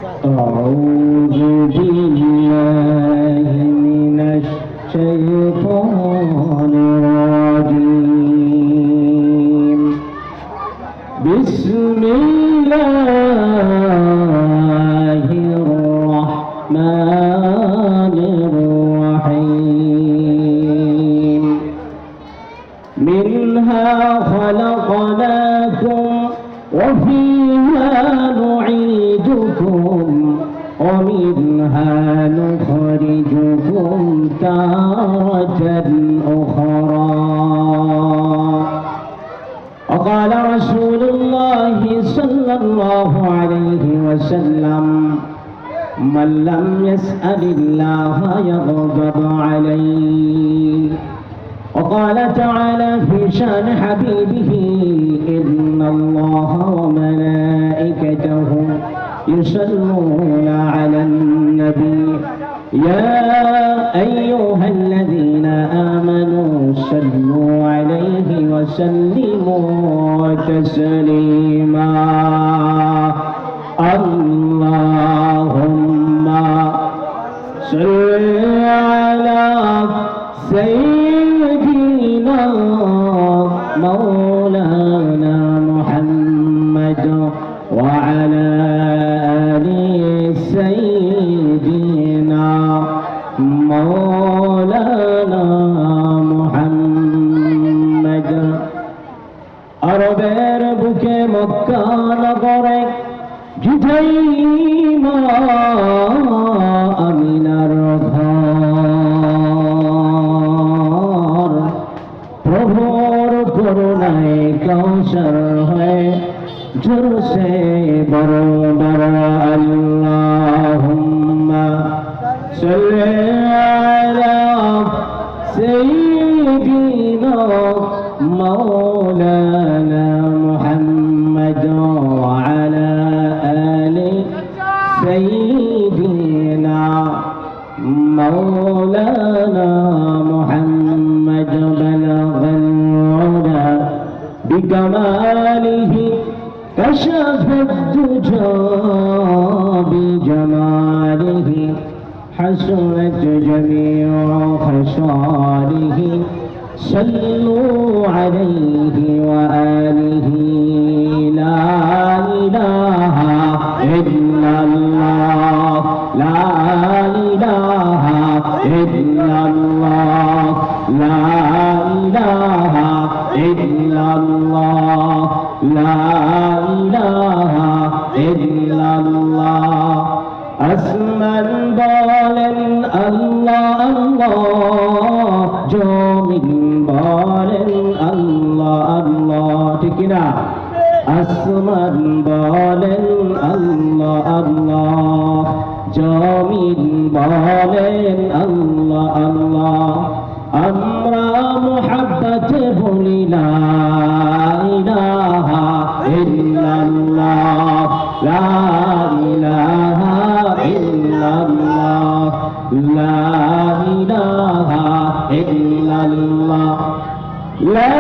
أعوذ بالله من الشيطان الرجيم بسم الله الرحمن الرحيم منها خلقناكم وفيها نعيدكم ومنها نخرجكم تارة أخرى وقال رسول الله صلى الله عليه وسلم من لم يسأل الله يغضب عليه وقال تعالى في شان حبيبه إن الله وملائكته يصلون على النبي يا أيها الذين آمنوا صلوا عليه وسلموا تسليما اللهم صل على سيدنا مولانا محمد وعلى آل سيدنا مولانا محمد আরবের বুকে মক্কা নগরে জুদাইমা আমিনার ঘর প্রভুর করুণায় কৌশল হয়ে ঝরছে বড় বড় আল্লাহুম্মা সাল্লি আলা সাইয়্যিদিনা মাওলানা মুহাম্মদ ওয়া আলা আলি সাইয়্যিদিনা মাওলানা মুহাম্মদ বালাগাল উলা বিকামালিহি كشف الدجى بجماله حسنت جميع خصاله صلوا عليه وآله لا إله إلا الله لا إله إلا الله لا إله إلا الله لا إله إلا الله আসমান বলেন আল্লাহ আল্লাহ জমিন বলেন আল্লাহ আল্লাহ ঠিক না আসমান বলেন আল্লাহ আল্লাহ জমিন বলেন আল্লাহ আল্লাহ আমরা মুহাব্বতে বলি লা ইলাহা ইল্লাল্লাহ লা ইলাহা ইল্লাল্লাহ লা ইলাহা ইল্লাল্লাহ লা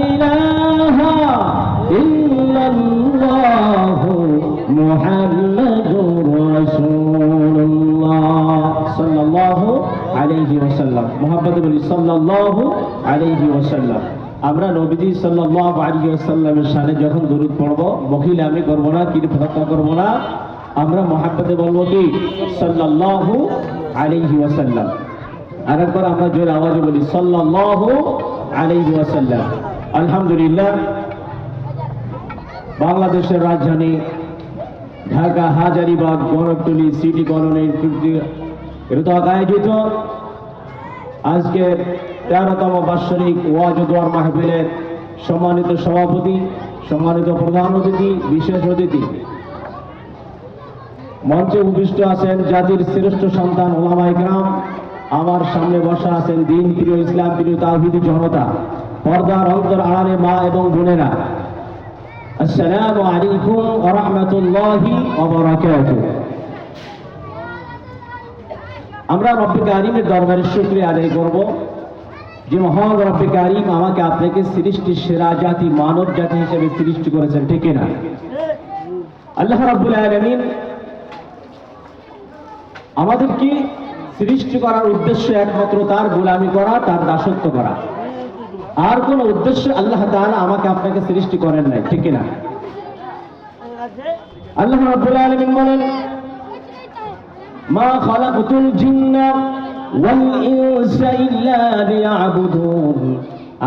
ইলাহা ইল্লাল্লাহ মুহাম্মাদুর রাসূলুল্লাহ সাল্লাল্লাহু আলাইহি ওয়াসাল্লাম মুহাব্বতে বলি সাল্লাল্লাহু আলাইহি ওয়াসাল্লাম আমরা নবীজি সাল্লাল্লাহু আলাইহি ওয়াসাল্লামের শানে যখন দরুদ পড়ব মহিলা আমি করব না কি ফতোয়া করব না আমরা মুহাব্বতে বলবো কি সাল্লাল্লাহু আলাইহি ওয়াসাল্লাম আরেকবার আমরা জোরে আওয়াজে বলি সাল্লাল্লাহু আলাইহি ওয়াসাল্লাম আলহামদুলিল্লাহ বাংলাদেশের রাজধানী ঢাকা হাজারীবাগ গণকটলি সিটি কলোনির আয়োজিত আজকের 13তম বার্ষিক ওয়াজ ও দোয়ার মাহফিলের সম্মানিত সভাপতি সম্মানিত প্রধান অতিথি বিশেষ অতিথি মঞ্চে উপবিষ্ট আছেন জাতির শ্রেষ্ঠ সন্তান ওলামায়ে কেরাম আমার সামনে বসা আছেন দিন প্রিয় ইসলাম প্রিয় তাওহীদি জনতা পর্দার অন্তর আড়ালে মা এবং বোনেরা আসসালামু আলাইকুম ওয়া রাহমাতুল্লাহি ওয়া বারাকাতুহু আমরা রব্বে কারীমের দরবারে শুকরিয়া আদায় করব যে মহান রব্বে কারীম আমাকে আপনাকে সৃষ্টির সেরা জাতি মানব জাতি হিসেবে সৃষ্টি করেছেন ঠিক না আল্লাহ রাব্বুল আলামিন আমাদেরকে সৃষ্টি করার উদ্দেশ্য একমাত্র তার গোলামি করা, তার দাসত্ব করা। আর কোন উদ্দেশ্য আল্লাহ তাআলা আমাকে আপনাকে সৃষ্টি করেন নাই, ঠিক না? আল্লাহ রাব্বুল আলামিন বলেন, মা খালাকতুল জিন্না ওয়াল ইনসা ইল্লা লিয়াবুদুন।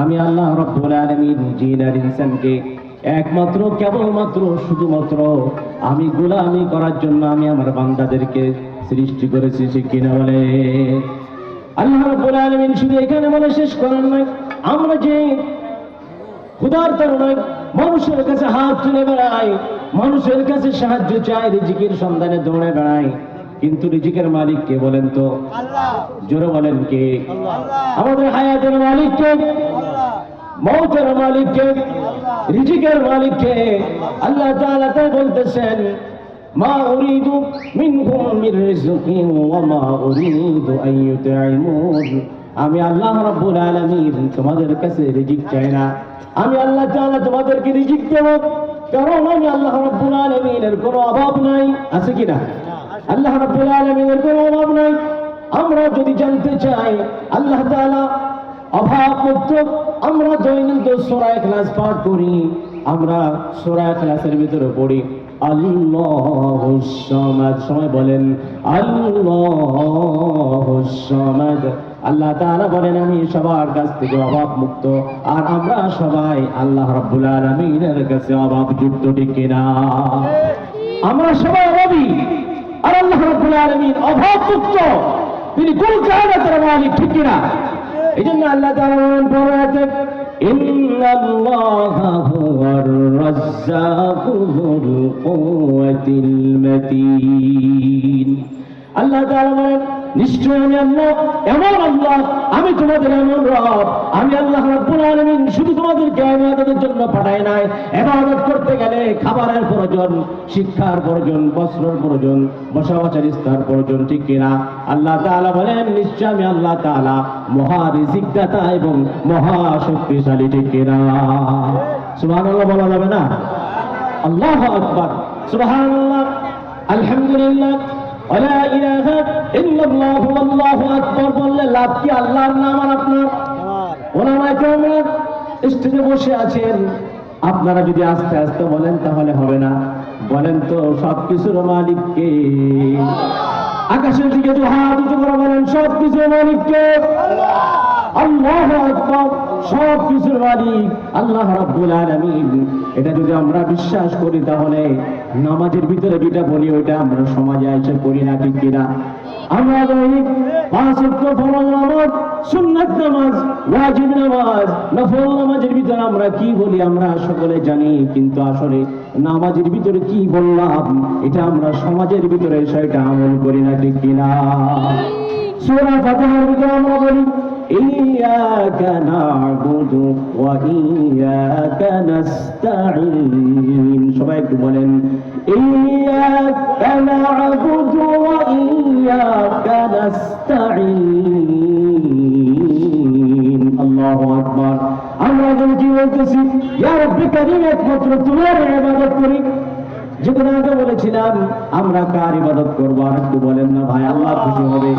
আমি আল্লাহ রাব্বুল আলামিন জিন আর ইনসানকে একমাত্র কেবলমাত্র শুধুমাত্র আমি গোলামি করার জন্য আমি আমার বান্দাদেরকে সৃষ্টি করেছি, সে কিনা বলে। আল্লাহ রাব্বুল আলামিন শুধু এখানে বলে শেষ করেন নয়, আমরা যে খোদার তরুণায় মানুষের কাছে হাত তুলে বেড়াই, মানুষের কাছে সাহায্য চাই, রিজিকের সন্ধানে দৌড়ে বেড়াই, কিন্তু রিজিকের মালিক কে বলেন তো? আল্লাহ। জোরে বলেন কে? আমাদের হায়াতের মালিক কে? মৌতের মালিক কে? রিজিকের মালিক কে? আল্লাহ তাআলা তাই বলতেছেন, মা উরিদু মিনহুম মির রিজকিন ওয়া মা উরিদু আন ইউতঈমুন। আমি আল্লাহ রাব্বুল আলামিন তোমাদের কাছে রিজিক চাই না, আমি আল্লাহ তাআলা তোমাদেরকে রিজিক দেব, কারণ আমি আল্লাহ রাব্বুল আলামিনের কোনো অভাব নাই। আছে কি না? আল্লাহ রাব্বুল আলামিনের কোনো অভাব নাই। আমরা যদি জানতে চাই আল্লাহ তাআলা অভাব মুক্ত, আমরা দৈনন্দিন সূরা ইখলাস পাঠ করি, আমরা সূরা ইখলাসের ভিতরে পড়ি আল্লাহুস সামাদ। সবাই বলেন আল্লাহুস সামাদ। আল্লাহ তাআলা বলেন আমি সবার কাছ থেকে অভাব মুক্ত, আর আমরা সবাই আল্লাহ রাব্বুল আলামিনের কাছে অভাব যুক্ত, ঠিক কিনা? আমরা সবাই অভাবী, আর আল্লাহ রাব্বুল আলামিন অভাব মুক্ত, তিনি কুল কায়নাতের মালিক, ঠিক কিনা? এই জন্য আল্লাহ তাআলা বলেন পরআয়াতে, ইন্নাল্লাহা হুয়ার রাজ্জাকু যুল কুওয়াতিল মাতিন। আল্লাহ তাআলা বলেন নিশ্চয় আমি আল্লাহ এমন আল্লাহ, আমি তোমাদের এমন রব, আমি আল্লাহ রাব্বুল আলামিন শুধু তোমাদেরকে ইবাদতের জন্য পাঠাই নাই। ইবাদত করতে গেলে খাবারের প্রয়োজন, শিক্ষার প্রয়োজন, বস্ত্রের প্রয়োজন, বসা বসার স্থান প্রয়োজন, ঠিক কিনা? আল্লাহ তাআলা বলেন নিশ্চয় আমি আল্লাহ তাআলা মহা রিজিকদাতা এবং মহা শক্তিশালী, ঠিক কিনা? সুবহানাল্লাহ বলা যাবে না? আল্লাহু আকবার, সুবহানাল্লাহ, আলহামদুলিল্লাহ, ওয়ালা ইলাহা ইল্লাল্লাহু আল্লাহু আকবার বললে লাভ কি? আল্লাহর নাম আর আপনার। ওলামায়ে কেরামরা স্টেজে বসে আছেন, আপনারা যদি আস্তে আস্তে বলেন তাহলে হবে না। বলেন তো সবকিছুর মালিক কে? আকাশের দিকে তো হাত উঁচু করে বলেন সবকিছুর মালিক কে? আল্লাহু আকবার। সবকিছুর মালিক আল্লাহ রাব্বুল আলামিন। এটা যদি আমরা বিশ্বাস করি তাহলে নামাজের ভিতরে যেটা বলি ওইটা আমরা সমাজে এসে করি না, ঠিক কিনা? আমরা দৈনিক 5 ওয়াক্ত ফরজ নামাজ, সুন্নাত নামাজ, ওয়াজিব নামাজ, নফল নামাজের ভিতরে আমরা কি বলি আমরা সকলে জানি, কিন্তু আসলে নামাজের ভিতরে কি বললাম এটা আমরা সমাজের ভিতরে সেটা আমল করি না, ঠিক কিনা? সূরা ফাতিহার ভিতরে আমরা বলি ইয়্যাকা না'বুদু ওয়া ইয়্যাকা নাস্তাঈন। সবাই একটু বলেন ইয়্যাকা না'বুদু ওয়া ইয়্যাকা নাস্তাঈন। আল্লাহু আকবার। আমরা যখন কি বলতেছি ইয়া রাব্বি কারীম, একমাত্র তোমার ইবাদত করি। যেটা আগে বলেছিলাম আমরা কার ইবাদত করবো, আর একটু বলেন না ভাই, আল্লাহ খুশি হবে।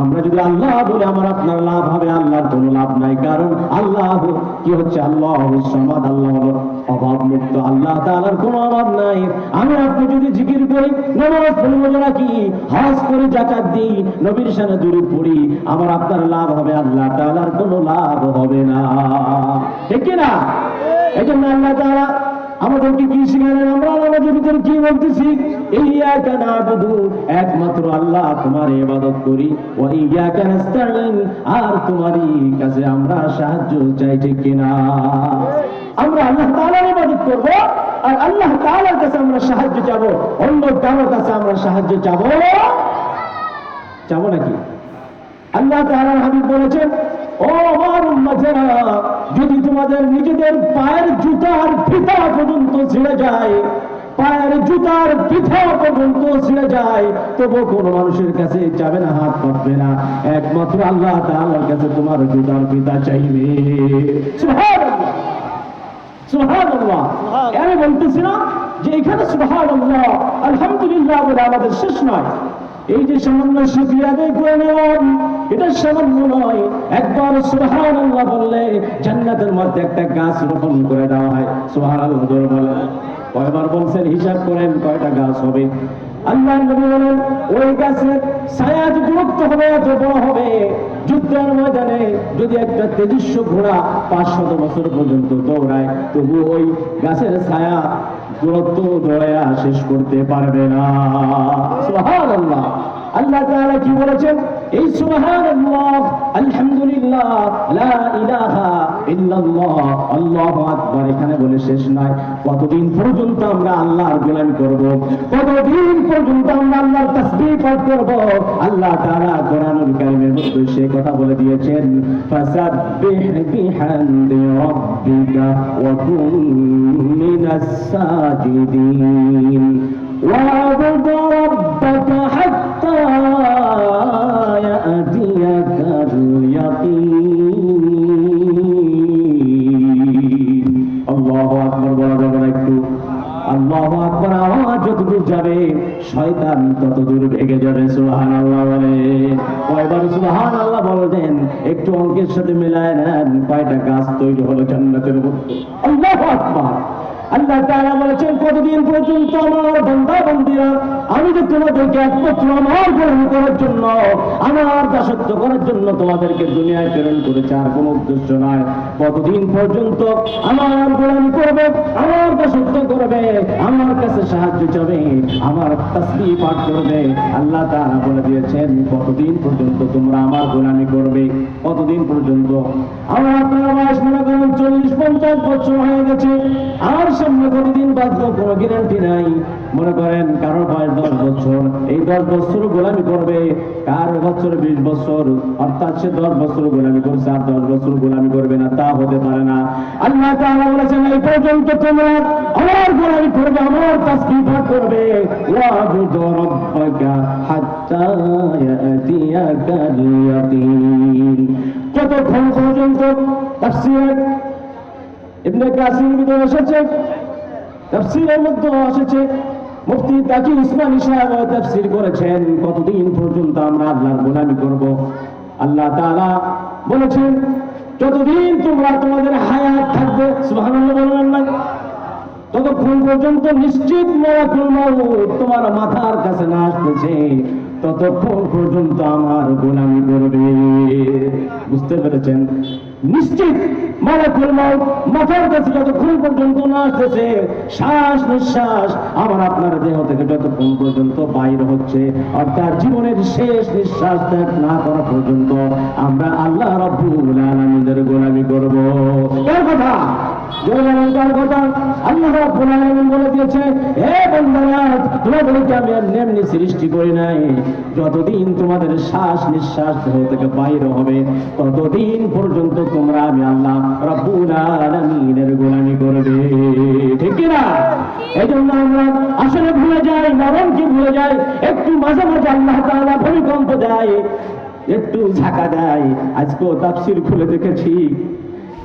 আমরা যদি আল্লাহ বলে আমার আপনার লাভ হবে, আল্লাহর কোনো লাভ নাই, কারণ আল্লাহ কি হচ্ছে? আল্লাহুস সামাদ, আল্লাহ হলো অভাব মুক্ত, আল্লাহ তাআলার কোনো অভাব নাই। আমি আপনি যদি জিকির করি, নামাজ পড়ি, রোজা রাখি, হজ করি, যাকাত দিই, নবীর শানে দুরূদ পড়ি, আমার আপনার লাভ হবে, আল্লাহ তাআলার কোনো লাভ হবে না, ঠিক কি না? এই জন্য আল্লাহ তাআলা আমাদেরকে কি শিখালেন? আমরা আমাদের ভিতরে কি বলতেছি? ইয়্যাকা না'বুদু, একমাত্র আল্লাহ তোমার ইবাদত করি, ওয়া ইয়্যাকা নাস্তাঈন, আর তোমারই কাছে আমরা সাহায্য চাই, ঠিক কিনা? আমরা আল্লাহ তাআলার ইবাদত করব, আর আল্লাহ তাআলার কাছে আমরা সাহায্য চাবো, অন্য কারোর কাছে আমরা সাহায্য চাবো নাকি? আল্লাহ তাআলার হাবিব বলেছেন, ও আমার উম্মতেরা, যদি তোমাদের নিজেদের পায়ের জুতার ফিতা পর্যন্ত ছিঁড়ে যায়, পায়ের জুতার ফিতা পর্যন্ত ছিঁড়ে যায়, তবু কোনো মানুষের কাছে যাবে না, হাত পাতবে না, একমাত্র আল্লাহ তাআলার কাছে তোমার জুতার ফিতা চাইবে। সুবহানাল্লাহ, সুবহানাল্লাহ। আমি বলতেছি না যে এখানে সুবহানাল্লাহ আলহামদুলিল্লাহ বলে আমাদের শেষ নয়। এই যে সামান্য শুকরিয়া আদায় করে নিলাম, এটা সামান্য নয়। একবার সুবহানাল্লাহ বললে জান্নাতের মধ্যে একটা গাছ রোপণ করে দেওয়া হয়। সুবহানাল্লাহ বলেন, কয়বার বলছেন হিসাব করেন কয়টা গাছ হবে? আল্লাহ নবী বলেন ওই গাছের ছায়া যে দূরত্ব হবে এত বড় হবে, যুদ্ধের ময়দানে যদি একটা তেজস্ব ঘোড়া 500 বছর পর্যন্ত দৌড়ায় তবু ওই গাছের ছায়া দূরত্ব দৌড়ায়া শেষ করতে পারবে না। সুবহানাল্লাহ। আল্লাহ তাআলা কি বলেছেন? এই সুবহানাল্লাহ আলহামদুলিল্লাহ লা ইলাহা ইল্লাল্লাহ আল্লাহু আকবার এখানে বলে শেষ নয়। কতদিন পর্যন্ত আমরা আল্লাহর গোলামি করব? কতদিন পর্যন্ত আমরা আল্লাহর তাসবিহ পাঠ করব? আল্লাহ তাআলা কোরআনুল কারীমের মধ্যে সেই কথা বলে দিয়েছেন, ফাসাব্বিহ বিহামদি রাব্বিকা ওয়া কুন মিনাস সাজিদিন ওয়া'বুদ রাব্বাকা হাত্তা ইয়াতিয়াকাল ইয়াকিন। আল্লাহু আকবার বলা যাবে না একটু? আল্লাহু আকবার আওয়াজ যতদূর যাবে শয়তান ততদূর ভেগে যাবে। সুবহানাল্লাহ বলে কয়বার সুবহানাল্লাহ বলতেন? একটু অঙ্কের সাথে মিলায় নেন, কয়টা গাছ তৈরি হলো জান্নাতের মধ্যে। আল্লাহু আকবার। আল্লাহ তাআলা বলেছেন কতদিন পর্যন্ত আমার বান্দা বান্দীরা আমি যে তোমাদেরকে একমাত্র আমার গোলামি করার জন্য, আমার দাসত্ব করার জন্য তোমাদেরকে দুনিয়ায় প্রেরণ করেছে, আর কোনো উদ্দেশ্য নয়। কতদিন পর্যন্ত আমার গোলামি করবে, আমার দাসত্ব করবে, আমার কাছে সাহায্য চাবে, আমার তাসবিহ পাঠ করবে। আল্লাহ তাআলা বলে দিয়েছেন কতদিন পর্যন্ত তোমরা আমার গোলামি করবে। কতদিন পর্যন্ত? আমার আপনার বয়স মনে করেন 40-50 বছর হয়ে গেছে, আর সামনে কতদিন বাঁচবো কোনো গ্যারান্টি নাই। মনে করেন কারো বয়স 10 বছর, এই 10 বছর গোলামি করবে, কার বছর 20 বছর, অর্থাৎ সে 10 বছর গোলামি করছে আর 10 বছর গোলামি করবে না, তা হতে পারে না। আল্লাহ তাআলা বলেছেন এই পর্যন্ত তোমরা আমার গোলামি করবে, আমার তাসবিহ পাঠ করবে। ওয়া'বুদ রাব্বাকা হাত্তা ইয়াতিয়াকাল ইয়াকিন। যতক্ষণ পর্যন্ত তাফসীর ইবনে কাসির ভিতরে এসেছে, তাফসীরের মধ্যে এসেছে, মুফতি তাকি উসমানী সাহেব তাফসীর করেছেন কতদিন পর্যন্ত আমরা আল্লাহর গোলামি করব। আল্লাহ তাআলা বলেছেন যতদিন তোমরা তোমাদের হায়াত থাকবে, সুবহানাল্লাহ বলবেন না, ততক্ষণ পর্যন্ত নিশ্চিত মালাকুল মউত তোমার মাথার কাছে না আসতেছে ততক্ষণ পর্যন্ত আমার গোলামি করবে। বুঝতে পেরেছেন? নিশ্চিত মালাকুল মউত মাথার কাছে যতক্ষণ পর্যন্ত না আসতেছে, শ্বাস নিঃশ্বাস আমার আপনার দেহ থেকে যতক্ষণ পর্যন্ত বাইর হচ্ছে, অর্থাৎ জীবনের শেষ নিঃশ্বাস ত্যাগ না করা পর্যন্ত আমরা আল্লাহ রাব্বুল আলামিনের গোলামি করব। কার কথা? জয়গান কথা। আল্লাহ রাব্বুল আলামিন বলে দিয়েছে, হে বান্দারা তোমাদেরকে আমি এমনি সৃষ্টি করি নাই, যতদিন তোমাদের শ্বাস নিঃশ্বাস দেহ থেকে বাইর হবে ততদিন পর্যন্ত তোমরা আমি আল্লাহ রাব্বুল আলামিনের গোলামি করবে। ঠিক কি না? এই জন্য আমরা আসলে ভুলে যাই, মরণকে ভুলে যাই, একটু মাঝে মাঝে আল্লাহ তাআলা ভূমিকম্প দেয়, একটু ঝাঁকা দেয়। আজকেও তাফসীর খুলে দেখেছি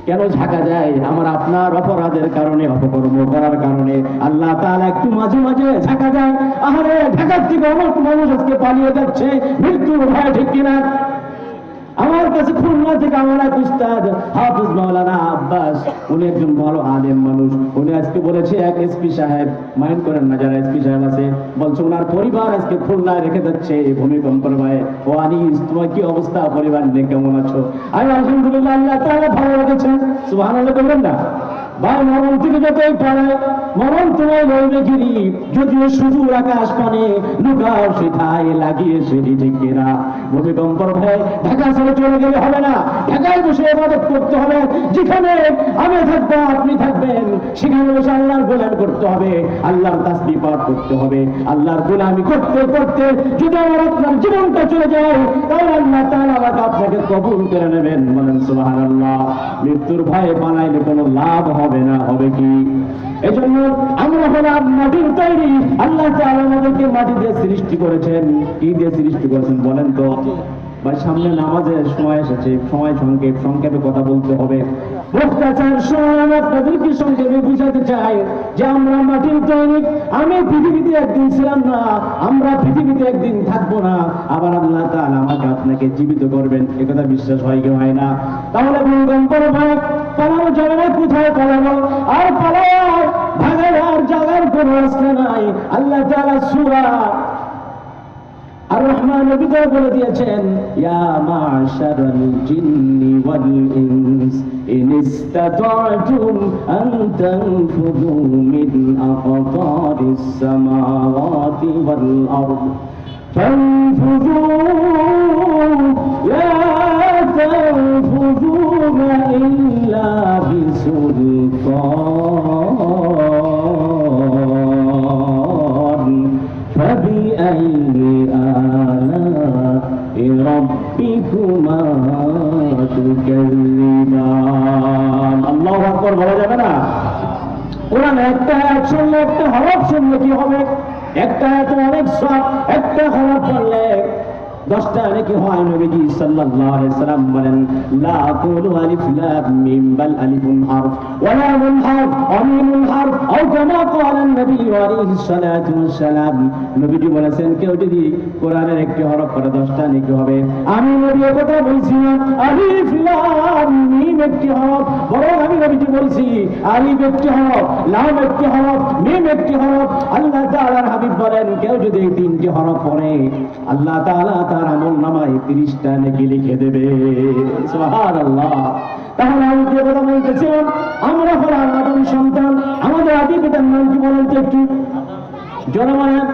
কেন ঝাঁকা যায়? আমার আপনার অপরাধের কারণে, অপকর্ম করার কারণে আল্লাহ তাআলা একটু মাঝে মাঝে ঝাঁকা যায়। আহারে ঢাকার থেকে অনেক মানুষ আজকে পালিয়ে যাচ্ছে মৃত্যুর ভয়। ঠিক কিনা? আমার কাছে খুলনা থেকে আমার এক উস্তাদ হাফেজ মাওলানা আব্বাস, উনি একজন ভালো আলেম মানুষ, উনি আজকে বলেছে এক এসপি সাহেব, মাইন্ড করেন না যারা এসপি সাহেব আছে, বলছে ওনার পরিবার আজকে খুলনায় রেখে যাচ্ছে ভূমিকম্পের ভয়ে। ও আনিস তোমার কি অবস্থা, পরিবার নিয়ে কেমন আছো? আমি আলহামদুলিল্লাহ, আল্লাহ তাআলা ভালো রেখেছেন। সুবহানাল্লাহ বলবেন না? ভাই মরণ থেকে যতই পালায় মরণ তোমায় লইবে গিরি, যদিও সুদূর আকাশ পানে লুকাও সেথায় লাগিয়ে সেটি। ঠিক কিনা? ভূমিকম্পর ভয় ঢাকা ছেড়ে চলে গেলে হবে না, ঢাকায় বসে ইবাদত করতে হবে। যেখানে আমি থাকবো আপনি থাকবেন, সেখানে বসে আল্লাহর গোলামি করতে হবে, আল্লাহর তাসবিহ পাঠ করতে হবে। আল্লাহর গোলামি করতে করতে যদি আমার আপনার জীবনটা চলে যায় তাহলে আল্লাহ তাআলা আমাকে আপনাকে কবুল করে নেবেন। বলেন সুবহানাল্লাহ। মৃত্যুর ভয়ে পালাইলে কোনো লাভ হবে না, হবে কি? এজন্য আমরা হলাম মাটির তৈরি। আল্লাহ তাআলা আমাদেরকে মাটি দিয়ে সৃষ্টি করেছেন। কি দিয়ে সৃষ্টি করেছেন বলেন তো? ভাই সামনে নামাজের সময় এসেছে, সময় সংক্ষেপে কথা বলতে হবে। মুখতাসার সময় আপনাদেরকে সংক্ষেপে বুঝাতে চাই যে আমরা মাটির তৈরি। আমি পৃথিবীতে একদিন ছিলাম না, আমরা পৃথিবীতে একদিন থাকবো না, আবার আল্লাহ তাআলা আমাকে আপনাকে জীবিত করবেন, একথা বিশ্বাস হয় কি হয় না? তাহলে ভূমিকম্প ভাই পালানো যাবে না, কোথায় পালাবো? আর পালাবার ভাগাবার জায়গার কোনো রাস্তা নাই। আল্লাহ তাআলা সূরা আর রহমানের ভিতরে বলে দিয়েছেন, ইয়া মাশারাল জিন্নি ওয়াল ইনস ইন ইসতাতা'তুম আন তানফুযু মিন আকতারিস সামাওয়াতি ওয়াল আরদ ফানফুযু লা তানফুযুনা ইল্লা বিসুলতান ফাবিআইয়ি ربكما تكذبان আল্লাহু আকবার বলা যাবে না? কোরআন একটা আয়াত শুনলে, একটা হরফ শুনলে কি হবে? একটা আয়াত অনেক সওয়াব, একটা হরফ পড়লে 10টা নাকি হয়। নবীজি সাল্লাল্লাহু আলাইহি সাল্লাম বলেন, লা আকুলু আলিফ লাম মিম বাল আলিফুন হারফ ওয়া লামুন হারফ ওয়া মিমুন হারফ আও কামা ক্বালা নবী আলাইহি সাল্লাতু ওয়াস সালাম। নবীজি বলেছেন, কেউ যদি কোরআনের একটি হরফ পড়ে 10টা নাকি হবে। আমি নবী কথা বলছি না আলিফ লাম মিম একটি হরফ, বরং আমি নবীজি বলছি আলিফ একটি হরফ, লাম একটি হরফ, মিম একটি হরফ। আল্লাহ তাআলার হাবিব বলেন, কেউ যদি এই 3টি হরফ পড়ে আল্লাহ তাআলা তার আমল নামায় 30টা নেকি লিখে দেবে। সুবহানাল্লাহ। তাহলে আমি যে কথা বলতেছিলাম, আমরা হলাম আদম সন্তান। আমাদের আদি পিতার নাম কি বলেন তো একটু জোরে বলেন?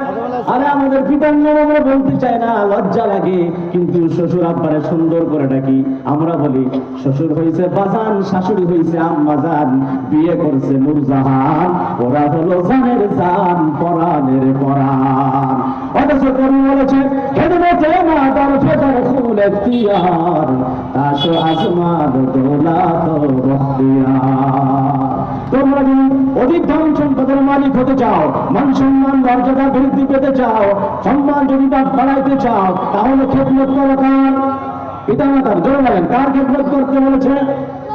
আরে আমাদের পিতার নাম আমরা বলতে চাই না, লজ্জা লাগে, কিন্তু শ্বশুর আব্বারে সুন্দর করে ডাকি। আমরা বলি শ্বশুর হয়েছে বাজান, শাশুড়ি হয়েছে আম্মাজান, বিয়ে করছে নূরজাহান, ওরা হলো জানের জান, পরাণের পরাণ। অথচ কবি বলেছে, খেদমতে মাদার ফেদার ফুল এখতিয়ার, তাশো আজমাদ দৌলাত বখতিয়ার। তোমরা যদি অধিক ধন সম্পদের মালিক হতে চাও, মান সম্মান মর্যাদা বৃদ্ধি পেতে চাও, সম্মান যদি বাড়াইতে চাও, তাহলে খেদমত করো কার? পিতামাতার। জোরে বলেন, কার খেদমত করতে বলেছে?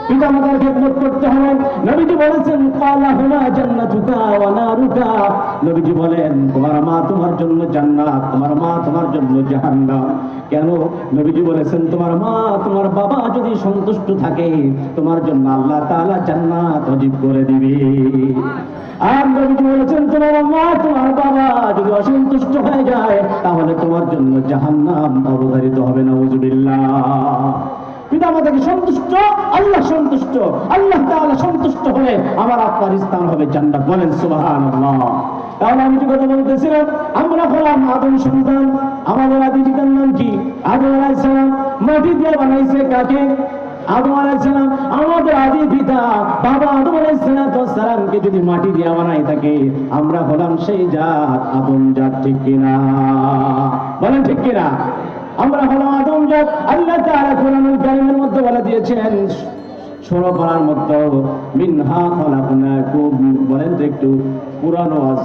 পিতামাতার খেদমত করতে হবে। নবীজি বলেছেন, ক্বালা হুমা জান্নাতুকা ওয়া নারুকা। নবীজি বলেন, তোমার মা তোমার জন্য জান্নাত, তোমার মা তোমার জন্য জাহান্নাম। কেন? নবীজি বলেছেন, তোমার মা তোমার বাবা যদি সন্তুষ্ট থাকে, তোমার জন্য আল্লাহ তাআলা জান্নাত ওয়াজিব করে দিবে। আর নবীজি বলেছেন, তোমার মা তোমার বাবা যদি অসন্তুষ্ট হয়ে যায়, তাহলে তোমার জন্য জাহান্নাম অবধারিত হবে। নাউযুবিল্লাহ। পিতামাতাকে সন্তুষ্ট, আল্লাহ সন্তুষ্ট, আল্লাহ তাআলা সন্তুষ্ট হলে আমার আপনার স্থান হবে জান্নাত। বলেন সুবহানাল্লাহ। তাহলে আমি যে কথা বলতেছিলাম, আমরা হলাম আদম সন্তান। আমাদের আদি পিতার নাম কি? আদম আলাইহিস সালাম। মাটি দিয়ে বানাইছে কাকে? আদম আলাইহিস সালাম। আমাদের আদি পিতা বাবা আদম আলাইহিস সালামকে যদি মাটি দিয়ে বানাই থাকে, আমরা হলাম সেই জাত, আদম জাত। ঠিক কিনা? বলেন ঠিক কিনা? আমরা হলাম আদম জাত। আল্লাহ তাআলা কোরআনুল কারীমের মধ্যে বলে দিয়েছেন, 16 পারার মধ্যে, মিনহা খালাকনাকুম। বলেন তো একটু পুরানো আজ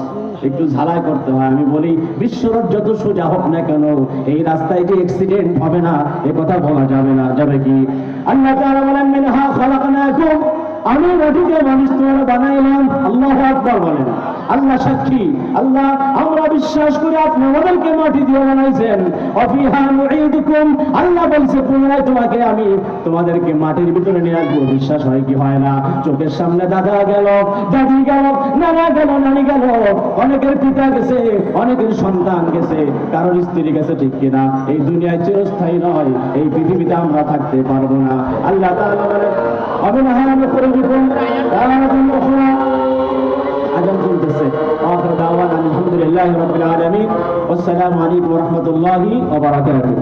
একটু ঝালাই করতে হয়। আমি বলি, বিশ্বরোড যত সোজা হোক না কেন, এই রাস্তায় যে অ্যাক্সিডেন্ট হবে না এ কথা বলা যাবে না। যাবে কি? আল্লাহ তাআলা বলেন, মিনহা খালাকনাকুম, আমি মাটিতে মানুষ তোমার বানাইলাম। আল্লাহু আকবার বলেন। আল্লাহ সাক্ষী, আল্লাহ আমরা বিশ্বাস করি আপনি আমাদেরকে মাটি দিয়ে বানাইছেন। অফিহা নুঈদুকুম, আল্লাহ বলছে পুনরায় তোমাকে আমি তোমাদেরকে মাটির ভিতরে নিয়ে আসবো। বিশ্বাস হয় কি হয় না? চোখের সামনে দাদা গেল, দাদি গেল, নানা গেল, নানি গেল, অনেকের পিতা গেছে, অনেকের সন্তান গেছে, কারোর স্ত্রী গেছে। ঠিক কিনা? এই দুনিয়ায় চিরস্থায়ী নয়, এই পৃথিবীতে আমরা থাকতে পারবো না। আল্লাহ তাআলা বলেন, অবিনাহারামে করে দিবেন আজান চলতেছে। আখির দাওয়ানা আলহামদুলিল্লাহি রাব্বিল আলামিন। আসসালামু আলাইকুম ওয়া রাহমাতুল্লাহি ওয়া বারাকাতুহু।